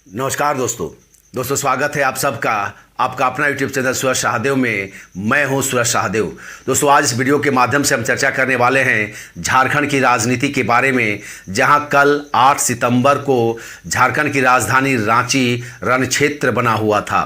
नमस्कार दोस्तों स्वागत है आप सबका आपका अपना यूट्यूब चैनल सूरज शाहदेव में। मैं हूं सूरज शाहदेव। दोस्तों आज इस वीडियो के माध्यम से हम चर्चा करने वाले हैं झारखंड की राजनीति के बारे में, जहां कल 8 सितंबर को झारखंड की राजधानी रांची रणक्षेत्र बना हुआ था।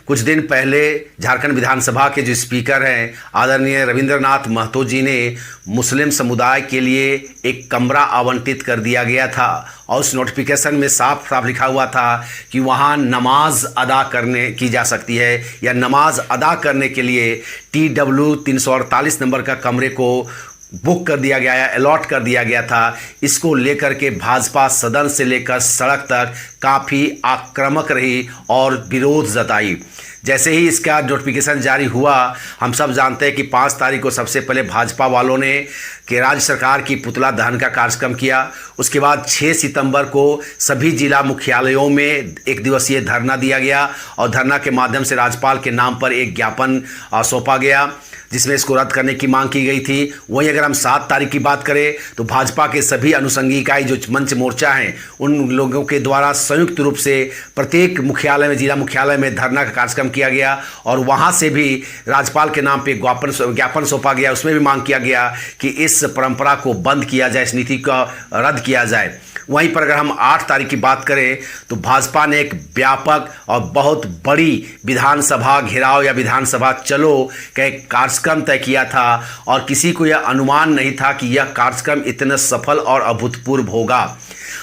कुछ दिन पहले झारखंड विधानसभा के जो स्पीकर हैं आदरणीय रविंद्रनाथ महतो जी ने मुस्लिम समुदाय के लिए एक कमरा आवंटित कर दिया गया था और उस नोटिफिकेशन में साफ साफ लिखा हुआ था कि वहाँ नमाज अदा करने की जा सकती है या नमाज अदा करने के लिए TW 348 नंबर का कमरे को बुक कर दिया गया है, अलॉट कर दिया गया था। इसको लेकर के भाजपा सदन से लेकर सड़क तक काफ़ी आक्रामक रही और विरोध जताई। जैसे ही इसका नोटिफिकेशन जारी हुआ, हम सब जानते हैं कि 5 तारीख को सबसे पहले भाजपा वालों ने कि राज्य सरकार की पुतला दहन का कार्यक्रम किया। उसके बाद 6 सितंबर को सभी जिला मुख्यालयों में एक दिवसीय धरना दिया गया और धरना के माध्यम से राज्यपाल के नाम पर एक ज्ञापन सौंपा गया जिसमें इसको रद्द करने की मांग की गई थी। वहीं अगर हम 7 तारीख की बात करें तो भाजपा के सभी अनुषंगी इकाई जो मंच मोर्चा हैं उन लोगों के द्वारा संयुक्त रूप से प्रत्येक मुख्यालय में, जिला मुख्यालय में धरना का कार्यक्रम किया गया और वहां से भी राज्यपाल के नाम पे ज्ञापन सौंपा गया। उसमें भी मांग किया गया कि इस परंपरा को बंद किया जाए, इस नीति का रद्द किया जाए। वहीं पर अगर हम 8 तारीख की बात करें तो भाजपा ने एक व्यापक और बहुत बड़ी विधानसभा घेराव या विधानसभा चलो का एक कार्यक्रम तय किया था और किसी को यह अनुमान नहीं था कि यह कार्यक्रम इतना सफल और अभूतपूर्व होगा।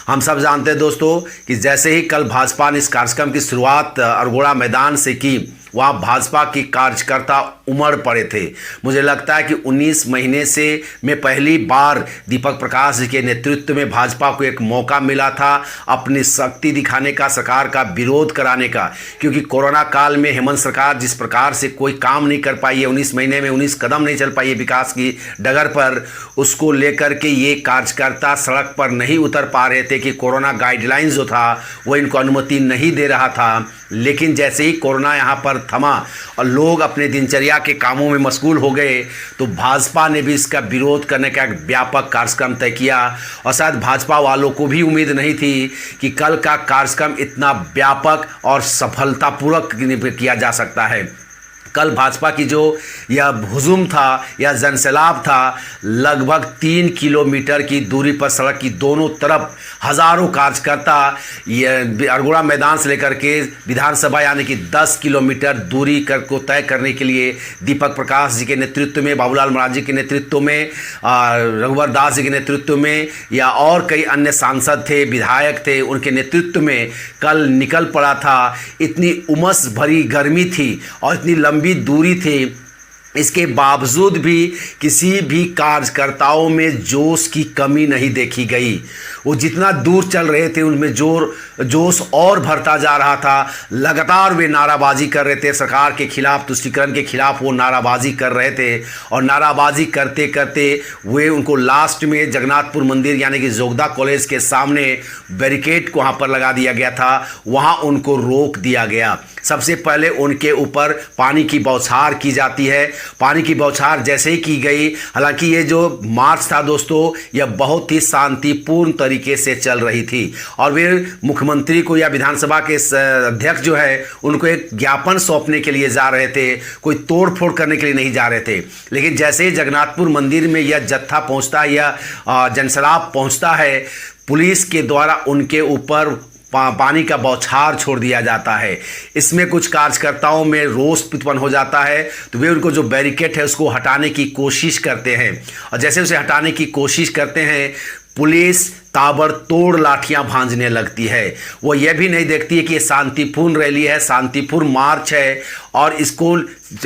हम सब जानते हैं दोस्तों कि जैसे ही कल भाजपा ने इस कार्यक्रम की शुरुआत अरगोड़ा मैदान से की, वहाँ भाजपा के कार्यकर्ता उमड़ पड़े थे। मुझे लगता है कि 19 महीने से में पहली बार दीपक प्रकाश जी के नेतृत्व में भाजपा को एक मौका मिला था अपनी शक्ति दिखाने का, सरकार का विरोध कराने का, क्योंकि कोरोना काल में हेमंत सरकार जिस प्रकार से कोई काम नहीं कर पाई है, 19 महीने में 19 कदम नहीं चल पाई है विकास की डगर पर, उसको लेकर के ये कार्यकर्ता सड़क पर नहीं उतर पा रहे थे कि कोरोना गाइडलाइंस जो था वो इनको अनुमति नहीं दे रहा था। लेकिन जैसे ही कोरोना यहाँ पर थमा और लोग अपने दिनचर्या के कामों में मशगूल हो गए तो भाजपा ने भी इसका विरोध करने का एक व्यापक कार्यक्रम तय किया और शायद भाजपा वालों को भी उम्मीद नहीं थी कि कल का कार्यक्रम इतना व्यापक और सफलतापूर्वक किया जा सकता है। कल भाजपा की जो यह हुजूम था या जनसैलाब था, लगभग 3 किलोमीटर की दूरी पर सड़क की दोनों तरफ हजारों कार्यकर्ता ये अरगोड़ा मैदान से लेकर के विधानसभा यानी कि 10 किलोमीटर दूरी को तय करने के लिए दीपक प्रकाश जी के नेतृत्व में, बाबूलाल मरांडी जी के नेतृत्व में, रघुवर दास जी के नेतृत्व में या और कई अन्य सांसद थे, विधायक थे, उनके नेतृत्व में कल निकल पड़ा था। इतनी उमस भरी गर्मी थी और इतनी लंबी दूरी थी, इसके बावजूद भी किसी भी कार्यकर्ताओं में जोश की कमी नहीं देखी गई। वो जितना दूर चल रहे थे उनमें जोश और भरता जा रहा था। लगातार वे नाराबाजी कर रहे थे, सरकार के खिलाफ, तुष्टीकरण के खिलाफ वो नाराबाजी कर रहे थे और नाराबाजी करते करते वे उनको लास्ट में जगन्नाथपुर मंदिर यानी कि जोगदा कॉलेज के सामने बैरिकेड को वहाँ पर लगा दिया गया था, वहाँ उनको रोक दिया गया। सबसे पहले उनके ऊपर पानी की बौछार की जाती है। पानी की बौछार जैसे ही की गई, हालांकि ये जो मार्च था दोस्तों यह बहुत ही शांतिपूर्ण तरीके से चल रही थी और वे मुख्यमंत्री को या विधानसभा के अध्यक्ष जो है उनको एक ज्ञापन सौंपने के लिए जा रहे थे, कोई तोड़ फोड़ करने के लिए नहीं जा रहे थे। लेकिन जैसे ही जगन्नाथपुर मंदिर में यह जत्था पहुंचता है या जनसैलाब पहुंचता है, पुलिस के द्वारा उनके ऊपर पानी का बौछार छोड़ दिया जाता है। इसमें कुछ कार्यकर्ताओं में रोष उत्पन्न हो जाता है तो वे उनको जो बैरिकेड है उसको हटाने की कोशिश करते हैं और जैसे उसे हटाने की कोशिश करते हैं पुलिस ताबड़तोड़ लाठियां भांजने लगती है। वो ये भी नहीं देखती है कि ये शांतिपूर्ण रैली है, शांतिपूर्ण मार्च है और इसको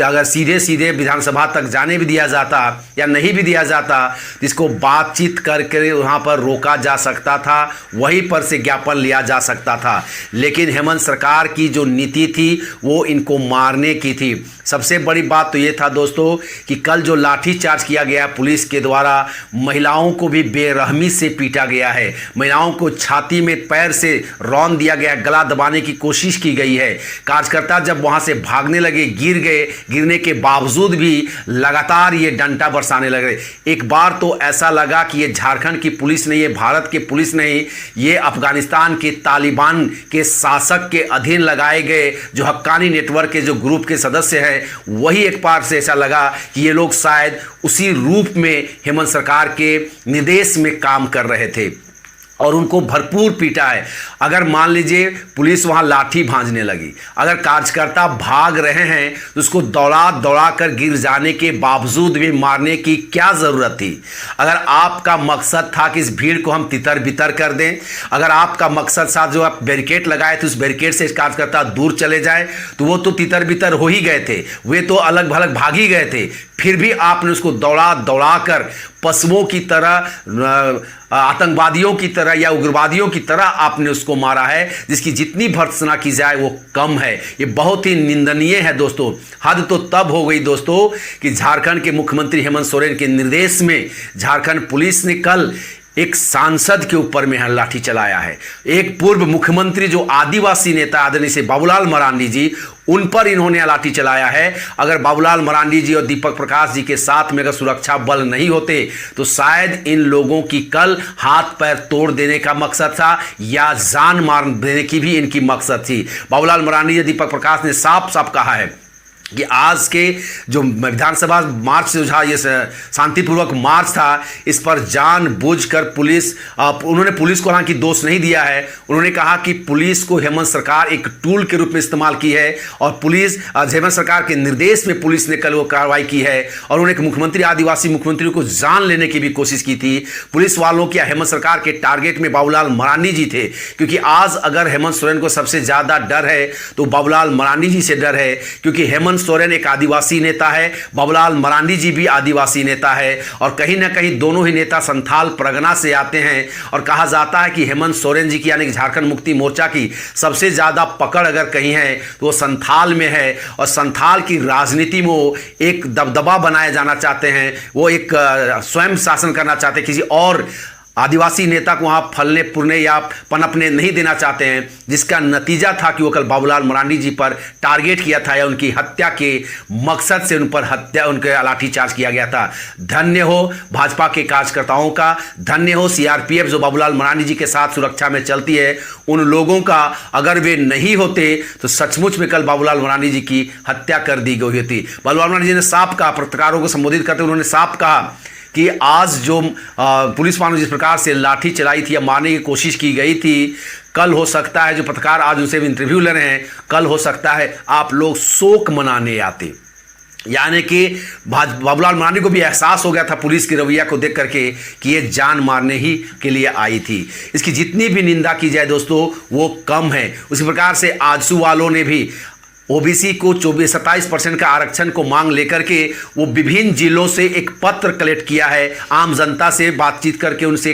अगर सीधे सीधे विधानसभा तक जाने भी दिया जाता या नहीं भी दिया जाता तो इसको बातचीत करके वहाँ पर रोका जा सकता था, वहीं पर से ज्ञापन लिया जा सकता था। लेकिन हेमंत सरकार की जो नीति थी वो इनको मारने की थी। सबसे बड़ी बात तो ये था दोस्तों कि कल जो लाठीचार्ज किया गया पुलिस के द्वारा, महिलाओं को भी बेरहमी से पीटा गया है। है। महिलाओं को छाती में पैर से रौंद दिया गया, गला दबाने की कोशिश की गई है। कार्यकर्ता जब वहां से भागने लगे, गिर गए, गिरने के बावजूद भी लगातार ये डंडा बरसाने लगे। एक बार तो ऐसा लगा कि ये झारखंड की पुलिस नहीं, ये भारत की पुलिस नहीं, ये अफगानिस्तान के तालिबान के शासक के अधीन लगाए गए जो हक्कानी नेटवर्क के जो ग्रुप के सदस्य हैं, वही एक बार से ऐसा लगा कि ये लोग शायद उसी रूप में हेमंत सरकार के निर्देश में काम कर रहे थे और उनको भरपूर पीटा है। अगर मान लीजिए पुलिस वहां लाठी भांजने लगी, अगर कार्यकर्ता भाग रहे हैं तो उसको दौड़ा दौड़ा कर गिर जाने के बावजूद भी मारने की क्या ज़रूरत थी? अगर आपका मकसद था कि इस भीड़ को हम तितर बितर कर दें, अगर आपका मकसद साथ जो आप बैरिकेड लगाए थे उस बैरिकेड से कार्यकर्ता दूर चले जाए, तो वो तो तितर बितर हो ही गए थे, वे तो अलग भलग भाग ही गए थे। फिर भी आपने उसको दौड़ा दौड़ा कर पशुओं की तरह, आतंकवादियों की तरह या उग्रवादियों की तरह आपने उसको मारा है, जिसकी जितनी भर्त्सना की जाए वो कम है। ये बहुत ही निंदनीय है दोस्तों। हद तो तब हो गई दोस्तों कि झारखंड के मुख्यमंत्री हेमंत सोरेन के निर्देश में झारखंड पुलिस ने कल एक सांसद के ऊपर में लाठी चलाया है। एक पूर्व मुख्यमंत्री जो आदिवासी नेता आदरणीय से बाबूलाल मरांडी जी, उन पर इन्होंने लाठी चलाया है। अगर बाबूलाल मरांडी जी और दीपक प्रकाश जी के साथ में अगर सुरक्षा बल नहीं होते तो शायद इन लोगों की कल हाथ पैर तोड़ देने का मकसद था या जान मार देने की भी इनकी मकसद थी। बाबूलाल मरांडी जी, दीपक प्रकाश ने साफ साफ कहा है कि आज के जो विधानसभा मार्च जो था, ये शांतिपूर्वक मार्च था, इस पर जानबूझकर पुलिस, उन्होंने पुलिस को हालांकि दोष नहीं दिया है, उन्होंने कहा कि पुलिस को हेमंत सरकार एक टूल के रूप में इस्तेमाल की है और पुलिस हेमंत सरकार के निर्देश में पुलिस ने कल वो कार्रवाई की है और उन्होंने एक मुख्यमंत्री, आदिवासी मुख्यमंत्री को जान लेने की भी कोशिश की थी। पुलिस वालों की हेमंत सरकार के टारगेट में बाबूलाल मरांडी जी थे, क्योंकि आज अगर हेमंत सोरेन को सबसे ज़्यादा डर है तो बाबूलाल मरांडी जी से डर है, क्योंकि हेमंत सोरेन एक आदिवासी नेता है, बाबूलाल मरांडी जी भी आदिवासी नेता है और कहीं ना कहीं दोनों ही नेता संथाल परगना से आते हैं। और कहा जाता है कि हेमंत सोरेन जी की यानी कि झारखंड मुक्ति मोर्चा की सबसे ज़्यादा पकड़ अगर कहीं है तो वो संथाल में है और संथाल की राजनीति में वो एक दबदबा बनाए जाना चाहते हैं, वो एक स्वयं शासन करना चाहते हैं, किसी और आदिवासी नेता को वहाँ फलने फूलने या पनपने नहीं देना चाहते हैं, जिसका नतीजा था कि वो कल बाबूलाल मरांडी जी पर टारगेट किया था या उनकी हत्या के मकसद से उन पर उनके लाठीचार्ज किया गया था। धन्य हो भाजपा के कार्यकर्ताओं का, धन्य हो सीआरपीएफ जो बाबूलाल मरांडी जी के साथ सुरक्षा में चलती है, उन लोगों का। अगर वे नहीं होते तो सचमुच में कल बाबूलाल मरांडी जी की हत्या कर दी गई होती। बाबूलाल मरांडी जी ने साफ कहा, पत्रकारों को संबोधित करते उन्होंने साफ कहा कि आज जो पुलिस वालों जिस प्रकार से लाठी चलाई थी या मारने की कोशिश की गई थी, कल हो सकता है जो पत्रकार आज उनसे इंटरव्यू ले रहे हैं, कल हो सकता है आप लोग शोक मनाने आते। यानी कि बाबूलाल मरांडी को भी एहसास हो गया था पुलिस की रवैया को देख करके कि ये जान मारने ही के लिए आई थी। इसकी जितनी भी निंदा की जाए दोस्तों वो कम है। उसी प्रकार से आजसू वालों ने भी ओबीसी को 27% का आरक्षण को मांग लेकर के वो विभिन्न जिलों से एक पत्र कलेक्ट किया है, आम जनता से बातचीत करके उनसे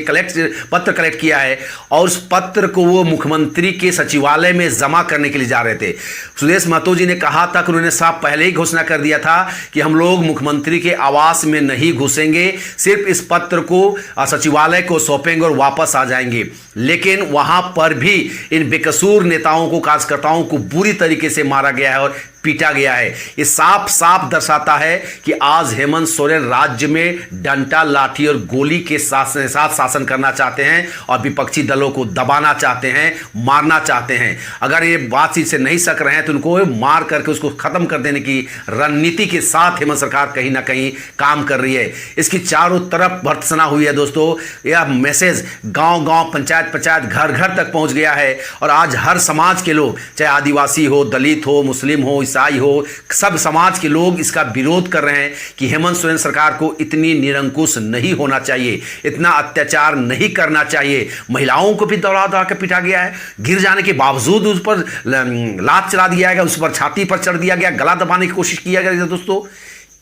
पत्र कलेक्ट किया है और उस पत्र को वो मुख्यमंत्री के सचिवालय में जमा करने के लिए जा रहे थे। सुदेश महतो जी ने कहा था कि उन्होंने साफ पहले ही घोषणा कर दिया था कि हम लोग मुख्यमंत्री के आवास में नहीं घुसेंगे, सिर्फ इस पत्र को सचिवालय को सौंपेंगे और वापस आ जाएंगे। लेकिन वहां पर भी इन बेकसूर नेताओं को, कार्यकर्ताओं को बुरी तरीके से मारा गया है और पीटा गया है। ये साफ साफ दर्शाता है कि आज हेमंत सोरेन राज्य में डंडा, लाठी और गोली के साथ शासन करना चाहते हैं और विपक्षी दलों को दबाना चाहते हैं, मारना चाहते हैं। अगर ये बातचीत से नहीं सक रहे हैं तो उनको मार करके उसको खत्म कर देने की रणनीति के साथ हेमंत सरकार कहीं ना कहीं काम कर रही है। इसकी चारों तरफ भर्त्सना हुई है दोस्तों। यह मैसेज गांव गांव, पंचायत पंचायत, घर घर तक पहुंच गया है और आज हर समाज के लोग, चाहे आदिवासी हो, दलित हो, मुस्लिम हो, ईसाई हो, सब समाज के लोग इसका विरोध कर रहे हैं कि हेमंत सोरेन सरकार को इतनी निरंकुश नहीं होना चाहिए, इतना अत्याचार नहीं करना चाहिए। महिलाओं को भी दौड़ा दौड़ा कर पीटा गया है, गिर जाने के बावजूद उस पर लात चला दिया गया, उस पर छाती पर चढ़ दिया गया, गला दबाने की कोशिश किया गया। दोस्तों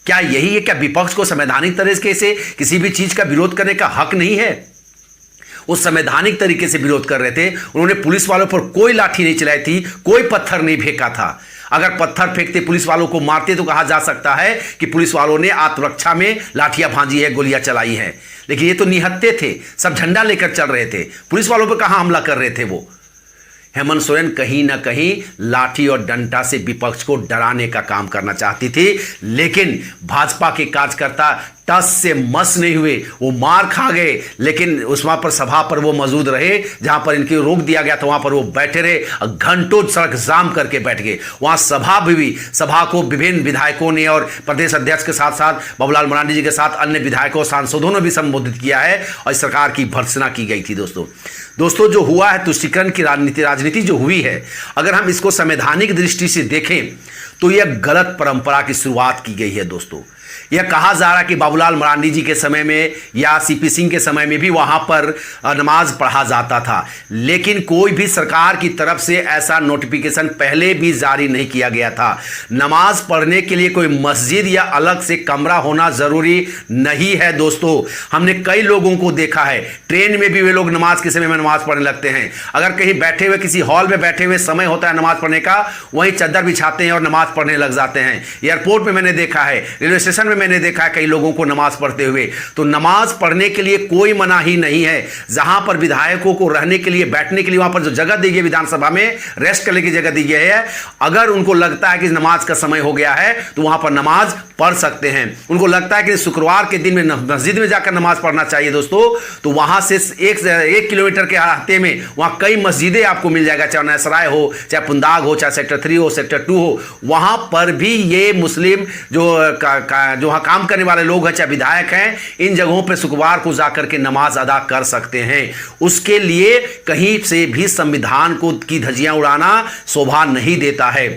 क्या यही है? क्या विपक्ष को संवैधानिक तरीके से किसी भी चीज का विरोध करने का हक नहीं है? वो संवैधानिक तरीके से विरोध कर रहे थे। उन्होंने पुलिस वालों पर कोई लाठी नहीं चलाई थी, कोई पत्थर नहीं फेंका था। अगर पत्थर फेंकते, पुलिस वालों को मारते तो कहा जा सकता है कि पुलिस वालों ने आत्मरक्षा में लाठियां भांजी है, गोलियां चलाई हैं। लेकिन ये तो निहत्थे थे, सब झंडा लेकर चल रहे थे, पुलिस वालों पर कहां हमला कर रहे थे वो। हेमंत सोरेन कहीं ना कहीं लाठी और डंडा से विपक्ष को डराने का काम करना चाहती थी, लेकिन भाजपा के कार्यकर्ता टस से मस नहीं हुए, वो मार खा गए, लेकिन उस वहां पर सभा पर वो मौजूद रहे, जहां पर इनके रोक दिया गया था वहां पर वो बैठे रहे, घंटों सड़क जाम करके बैठ गए। वहां सभा भी हुई, सभा को विभिन्न विधायकों ने और प्रदेश अध्यक्ष के साथ साथ बाबूलाल मरांडी जी के साथ अन्य विधायकों सांसदों ने भी संबोधित किया है और सरकार की भर्त्सना की गई थी। दोस्तों जो हुआ है तुष्टीकरण की राजनीति जो हुई है, अगर हम इसको संवैधानिक दृष्टि से देखें तो यह गलत परंपरा की शुरुआत की गई है। दोस्तों यह कहा जा रहा है कि बाबूलाल मरांडी जी के समय में या सीपी सिंह के समय में भी वहां पर नमाज पढ़ा जाता था, लेकिन कोई भी सरकार की तरफ से ऐसा नोटिफिकेशन पहले भी जारी नहीं किया गया था। नमाज पढ़ने के लिए कोई मस्जिद या अलग से कमरा होना जरूरी नहीं है। दोस्तों हमने कई लोगों को देखा है, ट्रेन में भी वे लोग नमाज के समय में नमाज पढ़ने लगते हैं। अगर कहीं बैठे हुए किसी हॉल में बैठे हुए समय होता है नमाज पढ़ने का, वहीं चद्दर बिछाते हैं और नमाज पढ़ने लग जाते हैं। एयरपोर्ट में मैंने देखा है, रेलवे स्टेशन में मैंने देखा है कई लोगों को नमाज पढ़ते हुए। तो नमाज पढ़ने के लिए कोई मनाही नहीं है। जहां पर विधायकों को रहने के लिए, बैठने के लिए वहां पर जो जगह दी गई विधानसभा में रेस्ट करने की जगह दी गई है, अगर उनको लगता है कि नमाज का समय हो गया है तो वहां पर नमाज पढ़ सकते हैं। उनको लगता है कि शुक्रवार के दिन में मस्जिद में जाकर नमाज पढ़ना चाहिए दोस्तों, तो वहां से 1 किलोमीटर के रास्ते में वहां कई मस्जिदें आपको मिल जाएगा, चाहे नसराय हो, चाहे पुंदाग हो, चाहे सेक्टर 3 हो, सेक्टर 2 हो। वहां पर भी ये मुस्लिम जो वहां काम करने वाले लोग हैं, चाहे विधायक हैं, इन जगहों पर शुक्रवार को जाकर के नमाज अदा कर सकते हैं। उसके लिए कहीं से भी संविधान को की धज्जियां उड़ाना शोभा नहीं देता है।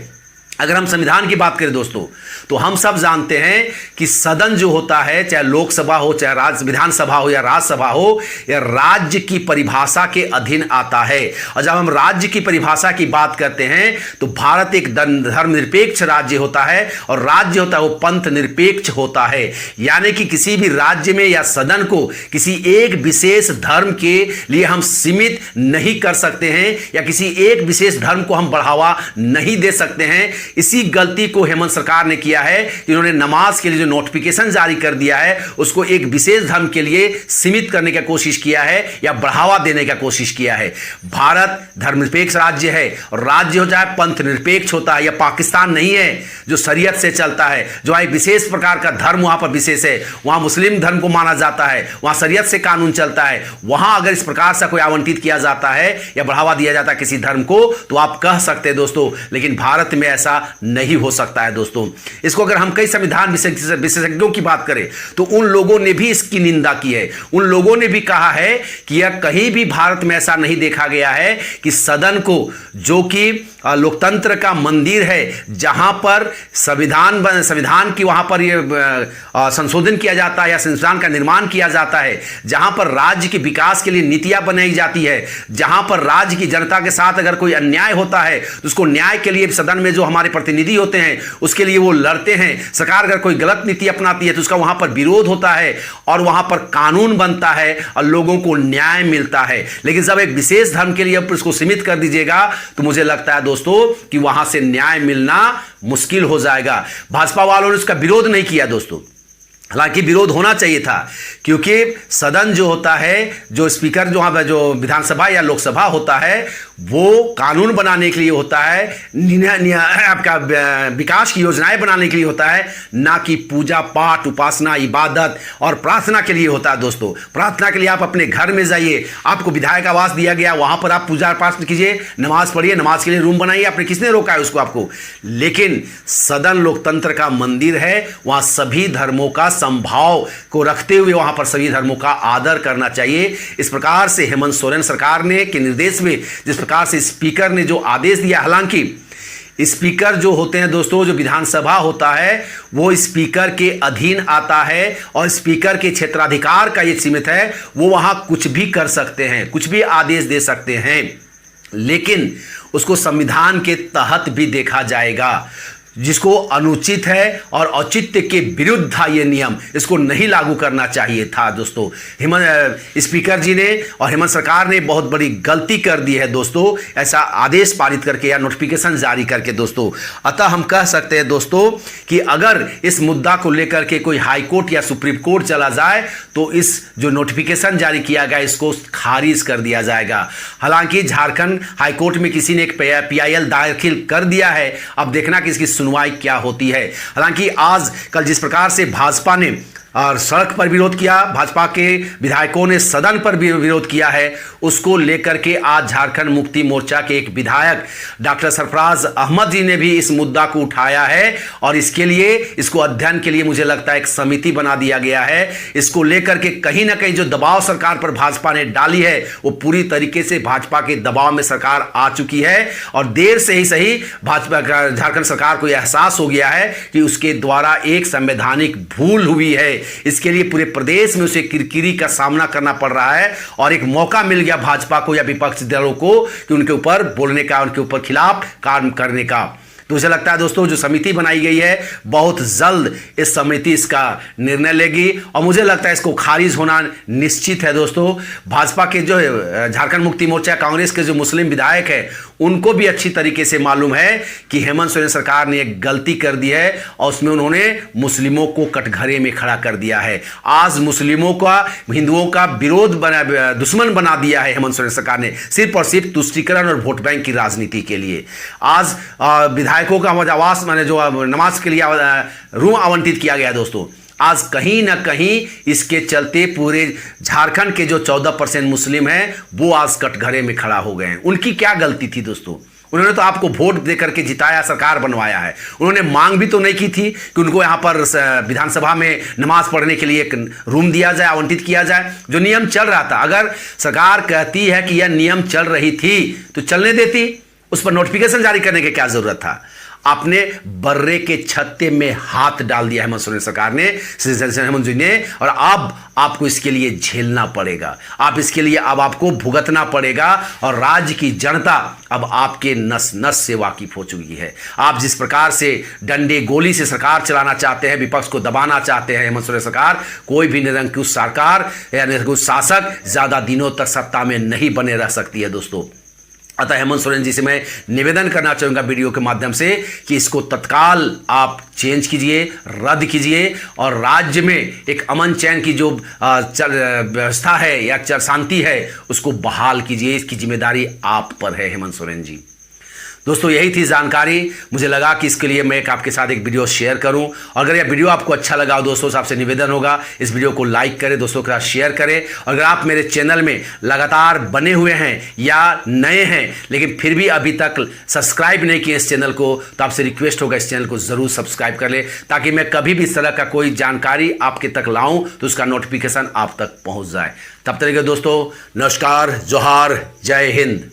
अगर हम संविधान की बात करें दोस्तों, तो हम सब जानते हैं कि सदन जो होता है, चाहे लोकसभा हो, चाहे विधानसभा हो या राज्यसभा हो, यह राज्य की परिभाषा के अधीन आता है। और जब हम राज्य की परिभाषा की बात करते हैं तो भारत एक धर्मनिरपेक्ष राज्य होता है, और राज्य होता है वो पंथ निरपेक्ष होता है। यानी कि किसी भी राज्य में या सदन को किसी एक विशेष धर्म के लिए हम सीमित नहीं कर सकते हैं, या किसी एक विशेष धर्म को हम बढ़ावा नहीं दे सकते हैं। इसी गलती को हेमंत सरकार ने किया है कि उन्होंने नमाज के लिए जो नोटिफिकेशन जारी कर दिया है उसको एक विशेष धर्म के लिए सीमित करने की कोशिश किया है या बढ़ावा देने की कोशिश किया है। भारत धर्मनिरपेक्ष राज्य है, और राज्य हो चाहे पंथ निरपेक्ष होता है, या पाकिस्तान नहीं है जो शरीयत से चलता है, जो एक विशेष प्रकार का धर्म वहां पर विशेष है, वहां मुस्लिम धर्म को माना जाता है, वहां शरीयत से कानून चलता है। वहां अगर इस प्रकार से कोई आवंटित किया जाता है या बढ़ावा दिया जाता है किसी धर्म को, तो आप कह सकते हैं दोस्तों, लेकिन भारत में ऐसा नहीं हो सकता है दोस्तों। इसको अगर हम कई संविधान विशेषज्ञों की बात करें तो उन लोगों ने भी इसकी निंदा की है। उन लोगों ने भी कहा है कि यह कहीं भी भारत में ऐसा नहीं देखा गया है कि सदन को, जो कि लोकतंत्र का मंदिर है, जहां पर संविधान की वहां पर यह संशोधन किया जाता है या संविधान का निर्माण किया जाता है, जहां पर राज्य के विकास के लिए नीतियां बनाई जाती है, जहां पर राज्य की जनता के साथ अगर कोई अन्याय होता है तो उसको न्याय के लिए सदन में जो हमारे प्रतिनिधि होते हैं उसके लिए वो लड़ते हैं। सरकार अगर कोई गलत नीति अपनाती है तो उसका वहां पर विरोध होता है और वहां पर कानून बनता है और लोगों को न्याय मिलता है। लेकिन जब एक विशेष धर्म के लिए इसको सीमित कर दीजिएगा तो मुझे लगता है दोस्तों कि वहां से न्याय मिलना मुश्किल हो जाएगा। भाजपा वालों ने उसका विरोध नहीं किया दोस्तों, हालांकि विरोध होना चाहिए था, क्योंकि सदन जो होता है, जो स्पीकर जो विधानसभा या लोकसभा होता है, वो कानून बनाने के लिए होता है, आपका विकास की योजनाएं बनाने के लिए होता है, ना कि पूजा पाठ, उपासना, इबादत और प्रार्थना के लिए होता है दोस्तों। प्रार्थना के लिए आप अपने घर में जाइए, आपको विधायक आवास दिया गया, वहां पर आप पूजा पाठ कीजिए, नमाज पढ़िए, नमाज के लिए रूम बनाइए, आपने किसने रोका है उसको आपको। लेकिन सदन लोकतंत्र का मंदिर है, वहां सभी धर्मों का संभाव को रखते हुए वहां पर सभी धर्मों का आदर करना चाहिए। इस प्रकार से हेमंत सोरेन सरकार ने के निर्देश में, जिस प्रकार से स्पीकर ने जो आदेश दिया, हालांकि स्पीकर जो होते हैं दोस्तों, जो विधानसभा होता है वो स्पीकर के अधीन आता है, और स्पीकर के क्षेत्राधिकार का ये सीमित है, वो वहां कुछ भी कर सकते हैं, कुछ भी आदेश दे सकते हैं, लेकिन उसको संविधान के तहत भी देखा जाएगा। जिसको अनुचित है और औचित्य के विरुद्ध था ये नियम, इसको नहीं लागू करना चाहिए था दोस्तों। हेमंत स्पीकर जी ने और हेमंत सरकार ने बहुत बड़ी गलती कर दी है दोस्तों, ऐसा आदेश पारित करके या नोटिफिकेशन जारी करके दोस्तों। अतः हम कह सकते हैं दोस्तों कि अगर इस मुद्दा को लेकर के कोई हाई कोर्ट या सुप्रीम कोर्ट चला जाए तो इस जो नोटिफिकेशन जारी किया गया इसको खारिज कर दिया जाएगा। हालांकि झारखंड हाई कोर्ट में किसी ने एक PIL दाखिल कर दिया है, अब देखना कि इसकी सुनवाई क्या होती है। हालांकि आज कल जिस प्रकार से भाजपा ने और सड़क पर विरोध किया, भाजपा के विधायकों ने सदन पर भी विरोध किया है, उसको लेकर के आज झारखंड मुक्ति मोर्चा के एक विधायक डॉक्टर सरफराज अहमद जी ने भी इस मुद्दा को उठाया है और इसके लिए इसको अध्ययन के लिए मुझे लगता है एक समिति बना दिया गया है। इसको लेकर के कहीं ना कहीं जो दबाव सरकार पर भाजपा ने डाली है वो पूरी तरीके से भाजपा के दबाव में सरकार आ चुकी है और देर से ही सही भाजपा झारखंड सरकार को एहसास हो गया है कि उसके द्वारा एक संवैधानिक भूल हुई है। इसके लिए पूरे प्रदेश में उसे किरकिरी का सामना करना पड़ रहा है और एक मौका मिल गया भाजपा को या विपक्ष दलों को कि उनके ऊपर बोलने का, उनके ऊपर खिलाफ काम करने का। तो मुझे लगता है दोस्तों जो समिति बनाई गई है बहुत जल्द इस समिति इसका निर्णय लेगी और मुझे लगता है इसको खारिज होना निश्चित है दोस्तों। भाजपा के जो झारखंड मुक्ति मोर्चा कांग्रेस के जो मुस्लिम विधायक है उनको भी अच्छी तरीके से मालूम है कि हेमंत सोरेन सरकार ने एक गलती कर दी है और उसमें उन्होंने मुस्लिमों को कटघरे में खड़ा कर दिया है। आज मुस्लिमों का, हिंदुओं का विरोध दुश्मन बना दिया है हेमंत सोरेन सरकार ने, सिर्फ और सिर्फ तुष्टीकरण और वोट बैंक की राजनीति के लिए। आज विधायकों का आवास माने जो नमाज के लिए रूम आवंटित किया गया दोस्तों, आज कहीं ना कहीं इसके चलते पूरे झारखंड के जो 14% मुस्लिम हैं वो आज कटघरे में खड़ा हो गए हैं। उनकी क्या गलती थी दोस्तों? उन्होंने तो आपको वोट दे करके जिताया, सरकार बनवाया है। उन्होंने मांग भी तो नहीं की थी कि उनको यहाँ पर विधानसभा में नमाज पढ़ने के लिए एक रूम दिया जाए, आवंटित किया जाए। जो नियम चल रहा था, अगर सरकार कहती है कि यह नियम चल रही थी तो चलने देती, उस पर नोटिफिकेशन जारी करने की क्या जरूरत था? आपने बर्रे के छत्ते में हाथ डाल दिया हेमंत सोरेन सरकार ने, हेमंत जी ने, और अब आपको इसके लिए झेलना पड़ेगा। आप इसके लिए अब आपको भुगतना पड़ेगा और राज्य की जनता अब आपके नस नस से वाकिफ हो चुकी है। आप जिस प्रकार से डंडे गोली से सरकार चलाना चाहते हैं, विपक्ष को दबाना चाहते हैं हेमंत सोरेन सरकार, कोई भी निरंकुश सरकार या निरंकुश शासक ज्यादा दिनों तक सत्ता में नहीं बने रह सकती है दोस्तों। अतः हेमंत सोरेन जी से मैं निवेदन करना चाहूँगा वीडियो के माध्यम से कि इसको तत्काल आप चेंज कीजिए, रद्द कीजिए और राज्य में एक अमन चैन की जो व्यवस्था है या शांति है उसको बहाल कीजिए। इसकी जिम्मेदारी आप पर है हेमंत सोरेन जी। दोस्तों यही थी जानकारी, मुझे लगा कि इसके लिए मैं आपके साथ एक वीडियो शेयर करूं। और अगर यह वीडियो आपको अच्छा लगा दोस्तों, आपसे निवेदन होगा इस वीडियो को लाइक करें, दोस्तों के साथ शेयर करें। और अगर आप मेरे चैनल में लगातार बने हुए हैं या नए हैं लेकिन फिर भी अभी तक सब्सक्राइब नहीं किए इस चैनल को, तो आपसे रिक्वेस्ट होगा इस चैनल को ज़रूर सब्सक्राइब कर लें ताकि मैं कभी भी इस तरह का कोई जानकारी आपके तक लाऊं तो उसका नोटिफिकेशन आप तक पहुँच जाए। तब तक दोस्तों नमस्कार, जोहार, जय हिंद।